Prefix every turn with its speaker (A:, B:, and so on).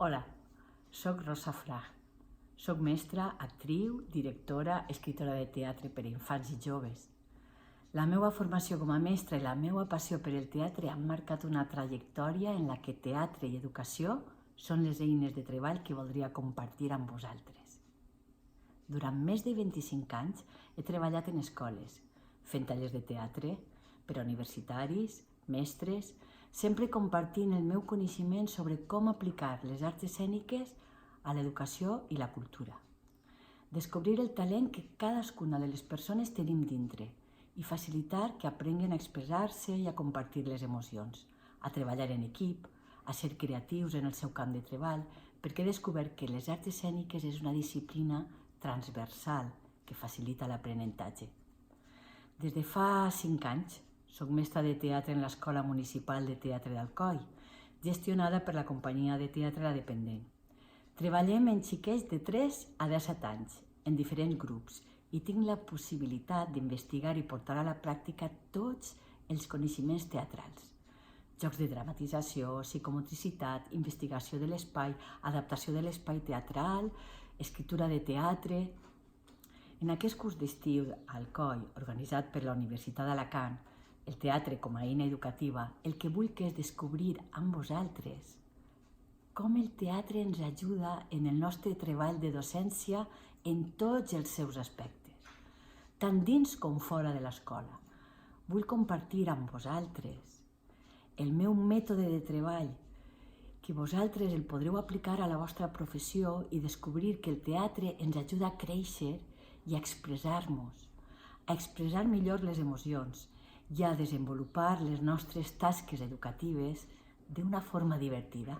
A: Hola, soc Rosa Fra. Soc mestra, actriu, directora, escritora de teatre per a infants i joves. La meva formació com a mestra i la meva passió per el teatre han marcat una trajectòria en la que teatre i educació són les eines de treball que voldria compartir amb vosaltres. Durant més de 25 anys he treballat en escoles, fent tallers de teatre per a universitaris, mestres, sempre compartint el meu coneixement sobre com aplicar les arts escèniques a l'educació i la cultura. Descobrir el talent que cadascuna de les persones tenim dintre i facilitar que aprenguen a expressar-se i a compartir les emocions, a treballar en equip, a ser creatius en el seu camp de treball, perquè he descobert que les arts escèniques és una disciplina transversal que facilita l'aprenentatge. Des de fa 5 anys soc mestra de teatre en l'Escola Municipal de Teatre d'Alcoi, gestionada per la companyia de teatre La Dependent. Treballem amb xiquets de 3 a 17 anys, en diferents grups, i tinc la possibilitat d'investigar i portar a la pràctica tots els coneixements teatrals. Jocs de dramatització, psicomotricitat, investigació de l'espai, adaptació de l'espai teatral, escriptura de teatre. En aquest curs d'estiu a Alcoi, organitzat per la Universitat d'Alacant, el teatre com a eina educativa, el que vull que és descobrir amb vosaltres com el teatre ens ajuda en el nostre treball de docència en tots els seus aspectes, tant dins com fora de l'escola. Vull compartir amb vosaltres el meu mètode de treball, que vosaltres el podreu aplicar a la vostra professió i descobrir que el teatre ens ajuda a créixer i a expressar-nos, a expressar millor les emocions i a desenvolupar les nostres tasques educatives d'una forma divertida.